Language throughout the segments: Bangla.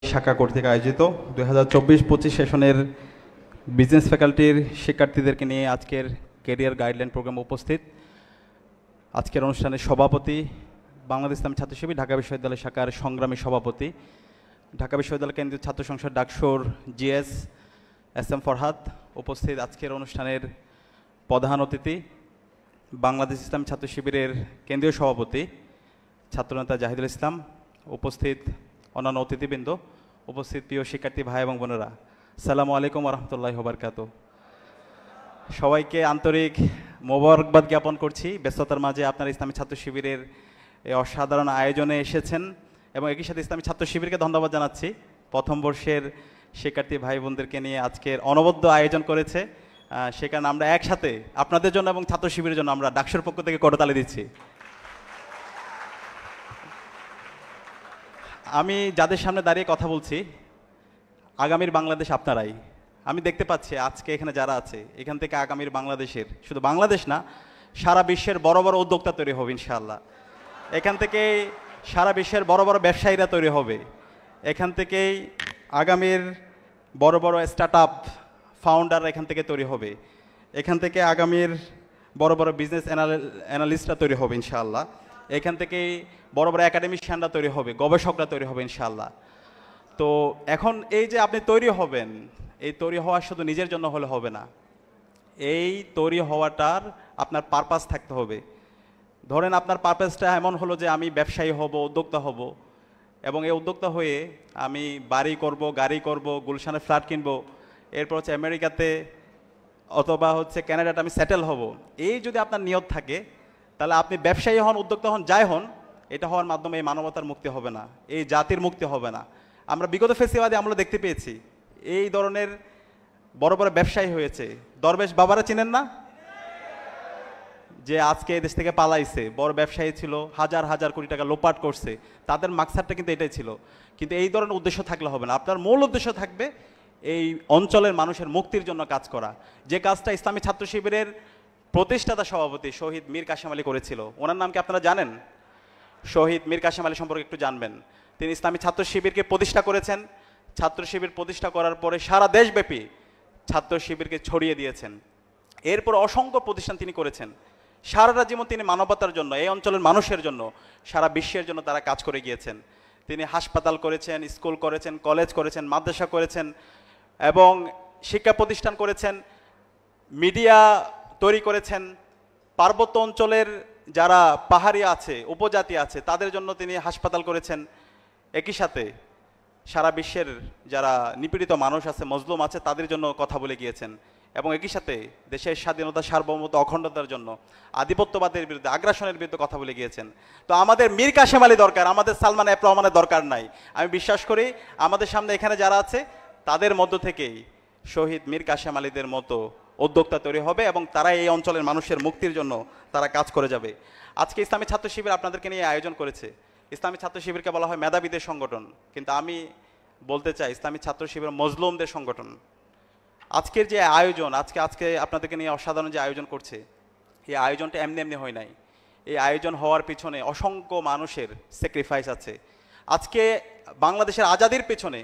শাখা কর্তৃক আয়োজিত 2024-25 সেশনের বিজনেস ফ্যাকাল্টির শিক্ষার্থীদেরকে নিয়ে আজকের ক্যারিয়ার গাইডলাইন প্রোগ্রাম উপস্থিত। আজকের অনুষ্ঠানের সভাপতি বাংলাদেশ ইসলামী ছাত্র শিবির ঢাকা বিশ্ববিদ্যালয় শাখার সংগ্রামী সভাপতি, ঢাকা বিশ্ববিদ্যালয় কেন্দ্রীয় ছাত্র সংসদ ডাকসুর জিএস এস এম ফরহাদ। উপস্থিত আজকের অনুষ্ঠানের প্রধান অতিথি বাংলাদেশ ইসলামী ছাত্র শিবিরের কেন্দ্রীয় সভাপতি ছাত্রনেতা জাহিদুল ইসলাম। উপস্থিত অন্যান্য অতিথিবৃন্দ, উপস্থিত প্রিয় শিক্ষার্থী ভাই এবং বোনেরা, আসসালামু আলাইকুম ওয়া রাহমাতুল্লাহি ওয়া বারাকাতুহু। সবাইকে আন্তরিক মোবারকবাদ জ্ঞাপন করছি। ব্যস্ততার মাঝে আপনারা ইসলামী ছাত্র শিবিরের এই অসাধারণ আয়োজনে এসেছেন এবং একই সাথে ইসলামী ছাত্র শিবিরকে ধন্যবাদ জানাচ্ছি। প্রথম বর্ষের শিক্ষার্থী ভাই বোনদেরকে নিয়ে আজকের অনবদ্য আয়োজন করেছে, সে কারণে আমরা একসাথে আপনাদের জন্য এবং ছাত্র শিবিরের জন্য আমরা ডাকসুর পক্ষ থেকে করতালি দিচ্ছি। আমি যাদের সামনে দাঁড়িয়ে কথা বলছি, আগামীর বাংলাদেশ আপনারাই। আমি দেখতে পাচ্ছি আজকে এখানে যারা আছে, এখান থেকে আগামীর বাংলাদেশের, শুধু বাংলাদেশ না, সারা বিশ্বের বড় বড় উদ্যোক্তা তৈরি হবে ইনশাআল্লাহ। এখান থেকে সারা বিশ্বের বড় বড় ব্যবসায়ীরা তৈরি হবে। এখান থেকেই আগামীর বড় বড় স্টার্ট আপ ফাউন্ডার এখান থেকে তৈরি হবে। এখান থেকে আগামীর বড় বড় বিজনেস অ্যানালিস্টরা তৈরি হবে ইনশাআল্লাহ। এখান থেকেই বড় বড় একাডেমিশিয়ানরা তৈরি হবে, গবেষকরা তৈরি হবে ইনশাআল্লাহ। তো এখন এই যে আপনি তৈরি হবেন, এই তৈরি হওয়া শুধু নিজের জন্য হলে হবে না, এই তৈরি হওয়াটার আপনার পারপাস থাকতে হবে। ধরেন আপনার পারপাসটা এমন হলো যে আমি ব্যবসায়ী হব, উদ্যোক্তা হব, এবং এই উদ্যোক্তা হয়ে আমি বাড়ি করব, গাড়ি করব, গুলশানে ফ্ল্যাট কিনবো, এরপর হচ্ছে আমেরিকাতে অথবা হচ্ছে কানাডাতে আমি সেটেল হব। এই যদি আপনার নিয়ত থাকে, তাহলে আপনি ব্যবসায়ী হন, উদ্যোক্তা হন, যাই হন, এটা হওয়ার মাধ্যমে এই মানবতার মুক্তি হবে না, এই জাতির মুক্তি হবে না। আমরা বিগত ফেসিবাদে আমরা দেখতে পেয়েছি এই ধরনের বড় বড় ব্যবসায়ী হয়েছে। দরবেশ বাবারা চিনেন না, যে আজকে দেশ থেকে পালাইছে, বড় ব্যবসায়ী ছিল, হাজার হাজার কোটি টাকা লোপাট করছে, তাদের মাকসাদটা কিন্তু এটাই ছিল। কিন্তু এই ধরনের উদ্দেশ্য থাকলে হবে না, আপনার মূল উদ্দেশ্য থাকবে এই অঞ্চলের মানুষের মুক্তির জন্য কাজ করা। যে কাজটা ইসলামী ছাত্র শিবিরের প্রতিষ্ঠাতা সভাপতি শহীদ মীর কাসেম আলী করেছিল। ওনার নাম কি আপনারা জানেন? শহীদ মীর কাসেম আলী সম্পর্কে একটু জানবেন। তিনি ইসলামী ছাত্র শিবিরকে প্রতিষ্ঠা করেছেন। ছাত্র শিবির প্রতিষ্ঠা করার পরে সারা দেশব্যাপী ছাত্র শিবিরকে ছড়িয়ে দিয়েছেন। এরপর অসংখ্য প্রতিষ্ঠান তিনি করেছেন। সারাটা জীবন তিনি মানবতার জন্য, এই অঞ্চলের মানুষের জন্য, সারা বিশ্বের জন্য তারা কাজ করে গিয়েছেন। তিনি হাসপাতাল করেছেন, স্কুল করেছেন, কলেজ করেছেন, মাদ্রাসা করেছেন এবং শিক্ষা প্রতিষ্ঠান করেছেন, মিডিয়া তৈরি করেছেন। পার্বত্য অঞ্চলের যারা পাহাড়ি আছে, উপজাতি আছে, তাদের জন্য তিনি হাসপাতাল করেছেন। একই সাথে সারা বিশ্বের যারা নিপীড়িত মানুষ আছে, মজলুম আছে, তাদের জন্য কথা বলে গিয়েছেন। এবং একই সাথে দেশের স্বাধীনতা, সার্বভৌমত্ব, অখণ্ডতার জন্য, আধিপত্যবাদের বিরুদ্ধে, আগ্রাসনের বিরুদ্ধে কথা বলে গিয়েছেন। তো আমাদের মীর কাসেম আলী দরকার, আমাদের সালমান এফ রহমানের দরকার নাই। আমি বিশ্বাস করি আমাদের সামনে এখানে যারা আছে, তাদের মধ্য থেকেই শহীদ মীর কাসেম আলীদের মতো উদ্যোক্তা তৈরি হবে এবং তারা এই অঞ্চলের মানুষের মুক্তির জন্য তারা কাজ করে যাবে। আজকে ইসলামী ছাত্র শিবির আপনাদেরকে নিয়ে আয়োজন করেছে। ইসলামী ছাত্র শিবিরকে বলা হয় মেধাবীদের সংগঠন, কিন্তু আমি বলতে চাই ইসলামী ছাত্র শিবির মজলুমদের সংগঠন। আজকের যে আয়োজন, আজকে আপনাদেরকে নিয়ে অসাধারণ যে আয়োজন করছে, এই আয়োজনটা এমনি এমনি হয় নাই। এই আয়োজন হওয়ার পিছনে অসংখ্য মানুষের স্যাক্রিফাইস আছে। আজকে বাংলাদেশের আজাদির পেছনে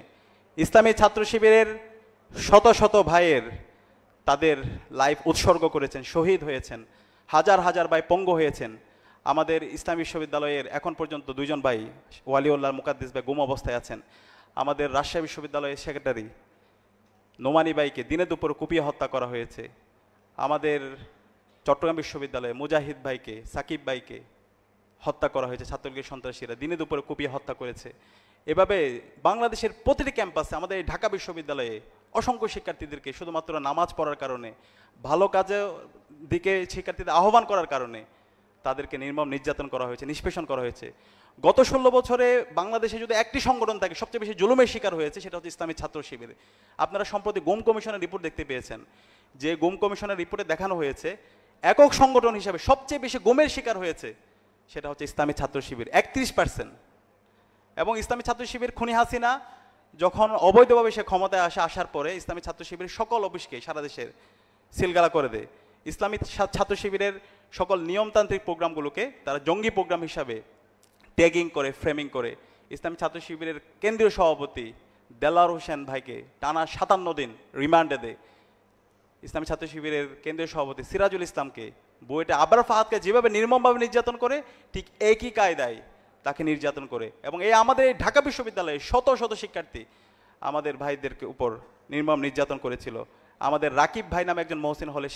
ইসলামী ছাত্র শিবিরের শত শত ভাইয়ের তাদের লাইফ উৎসর্গ করেছেন, শহীদ হয়েছেন, হাজার হাজার ভাই পঙ্গু হয়েছেন। আমাদের ইসলামী বিশ্ববিদ্যালয়ের এখন পর্যন্ত 2 জন ভাই, ওয়ালিউল্লাহ মুকাদ্দিস ভাই গুম অবস্থায় আছেন। আমাদের রাজশাহী বিশ্ববিদ্যালয়ের সেক্রেটারি নোমানি ভাইকে দিনে দুপুরে কুপিয়ে হত্যা করা হয়েছে। আমাদের চট্টগ্রাম বিশ্ববিদ্যালয়ে মুজাহিদ ভাইকে, সাকিব ভাইকে হত্যা করা হয়েছে ছাত্রলীগের সন্ত্রাসীরা, দিনে দুপুরে কুপিয়ে হত্যা করেছে। এভাবে বাংলাদেশের প্রতিটি ক্যাম্পাসে, আমাদের এই ঢাকা বিশ্ববিদ্যালয়ে অসংখ্য শিক্ষার্থীদেরকে শুধুমাত্র নামাজ পড়ার কারণে, ভালো কাজের দিকে শিক্ষার্থীদের আহ্বান করার কারণে তাদেরকে নির্মম নির্যাতন করা হয়েছে, নিষ্পেষণ করা হয়েছে। গত 16 বছরে বাংলাদেশে যদি একটি সংগঠন থাকে সবচেয়ে বেশি জুলুমের শিকার হয়েছে, সেটা হচ্ছে ইসলামী ছাত্র শিবির। আপনারা সম্প্রতি গুম কমিশনের রিপোর্ট দেখতে পেয়েছেন, যে গুম কমিশনের রিপোর্টে দেখানো হয়েছে একক সংগঠন হিসাবে সবচেয়ে বেশি গুমের শিকার হয়েছে সেটা হচ্ছে ইসলামী ছাত্র শিবির, 31%। এবং ইসলামী ছাত্র শিবির খুনি হাসিনা যখন অবৈধভাবে সে ক্ষমতায় আসার পরে ইসলামী ছাত্র শিবির সকল অফিসকে সারা দেশের সিলগালা করে দেয়। ইসলামী ছাত্র শিবিরের সকল নিয়মতান্ত্রিক প্রোগ্রামগুলোকে তারা জঙ্গি প্রোগ্রাম হিসাবে ট্যাগিং করে, ফ্রেমিং করে। ইসলামী ছাত্র শিবিরের কেন্দ্রীয় সভাপতি দেলাওয়ার হোসেন ভাইকে টানা 57 দিন রিমান্ডে দেয়, ইসলামী ছাত্র শিবিরের কেন্দ্রীয় সভাপতি সিরাজুল ইসলামকে, বুয়েটে আবরার ফাহাদকে যেভাবে নির্মমভাবে নির্যাতন করে ঠিক একই কায়দায় তাকে নির্যাতন করে। এবং এই আমাদের এই ঢাকা বিশ্ববিদ্যালয়ে শত শত শিক্ষার্থী আমাদের ভাইদেরকে উপর নির্মম নির্যাতন করেছিল। আমাদের রাকিব ভাই নামে একজন মহসিন হলে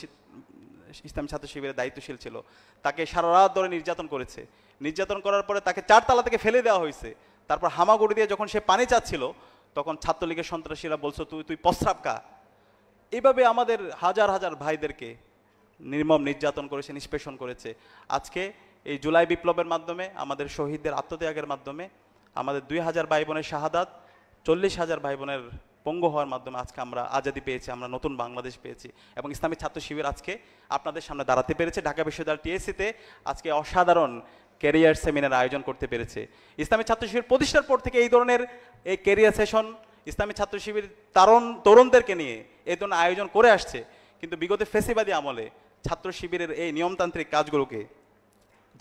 ইসলামী ছাত্র শিবিরের দায়িত্বশীল ছিল, তাকে সারা রাত ধরে নির্যাতন করেছে। নির্যাতন করার পরে তাকে 4 তালা থেকে ফেলে দেওয়া হয়েছে। তারপর হামাগুড়ি দিয়ে যখন সে পানি চাচ্ছিল তখন ছাত্রলীগের সন্ত্রাসীরা বলছো তুই প্রস্রাব খা। এইভাবে আমাদের হাজার হাজার ভাইদেরকে নির্মম নির্যাতন করেছে, নিষ্পেষণ করেছে। আজকে এই জুলাই বিপ্লবের মাধ্যমে, আমাদের শহীদদের আত্মত্যাগের মাধ্যমে, আমাদের 2000 ভাই বোনের শাহাদাত, 40,000 ভাই বোনের পঙ্গু হওয়ার মাধ্যমে আজকে আমরা আজাদি পেয়েছি, আমরা নতুন বাংলাদেশ পেয়েছি। এবং ইসলামী ছাত্র শিবির আজকে আপনাদের সামনে দাঁড়াতে পেরেছে। ঢাকা বিশ্ববিদ্যালয় টিএসসিতে আজকে অসাধারণ ক্যারিয়ার সেমিনার আয়োজন করতে পেরেছে। ইসলামী ছাত্র শিবির প্রতিষ্ঠার পর থেকে এই ধরনের এই ক্যারিয়ার সেশন ইসলামী ছাত্র শিবির তরুণদেরকে নিয়ে এই ধরনের আয়োজন করে আসছে। কিন্তু বিগত ফেসিবাদী আমলে ছাত্র শিবিরের এই নিয়মতান্ত্রিক কাজগুলোকে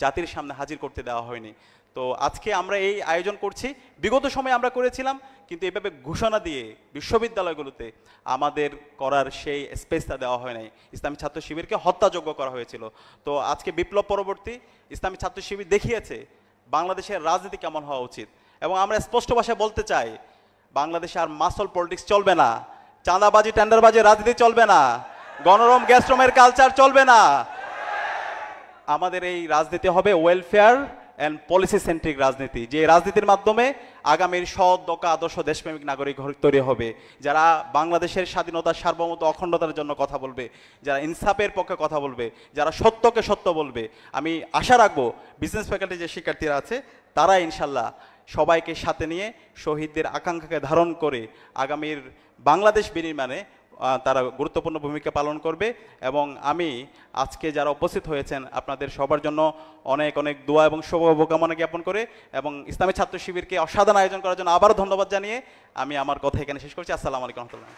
জাতির সামনে হাজির করতে দেওয়া হয়নি। তো আজকে আমরা এই আয়োজন করছি, বিগত সময়ে আমরা করেছিলাম, কিন্তু এভাবে ঘোষণা দিয়ে বিশ্ববিদ্যালয়গুলোতে আমাদের করার সেই স্পেসটা দেওয়া হয় নাই। ইসলামী ছাত্র শিবিরকে হত্যাযোগ্য করা হয়েছিল। তো আজকে বিপ্লব পরবর্তী ইসলামী ছাত্র শিবির দেখিয়েছে বাংলাদেশের রাজনীতি কেমন হওয়া উচিত। এবং আমরা স্পষ্ট ভাষায় বলতে চাই, বাংলাদেশে আর মাসল পলিটিক্স চলবে না, চাঁদাবাজি টেন্ডারবাজি রাজনীতি চলবে না, গণরম গ্যাস্ট্রমের কালচার চলবে না। আমাদের এই রাজনীতি হবে ওয়েলফেয়ার অ্যান্ড পলিসি সেন্ট্রিক রাজনীতি, যে রাজনীতির মাধ্যমে আগামীর সৎ দক্ষ আদর্শ দেশপ্রেমিক নাগরিক তৈরি হবে, যারা বাংলাদেশের স্বাধীনতা সার্বভৌমত্ব অখণ্ডতার জন্য কথা বলবে, যারা ইনসাফের পক্ষে কথা বলবে, যারা সত্যকে সত্য বলবে। আমি আশা রাখবো বিজনেস ফ্যাকাল্টি যে শিক্ষার্থীরা আছে তারা ইনশাল্লাহ সবাইকে সাথে নিয়ে শহীদদের আকাঙ্ক্ষাকে ধারণ করে আগামীর বাংলাদেশ বিনির্মাণে তারা গুরুত্বপূর্ণ ভূমিকা পালন করবে। এবং আমি আজকে যারা উপস্থিত হয়েছেন আপনাদের সবার জন্য অনেক অনেক দোয়া এবং শুভকামনা জ্ঞাপন করে এবং ইসলামী ছাত্র শিবিরকে অসাধারণ আয়োজন করার জন্য আবারও ধন্যবাদ জানিয়ে আমি আমার কথা এখানে শেষ করছি। আসসালামু আলাইকুম রহমতুল্লাহ।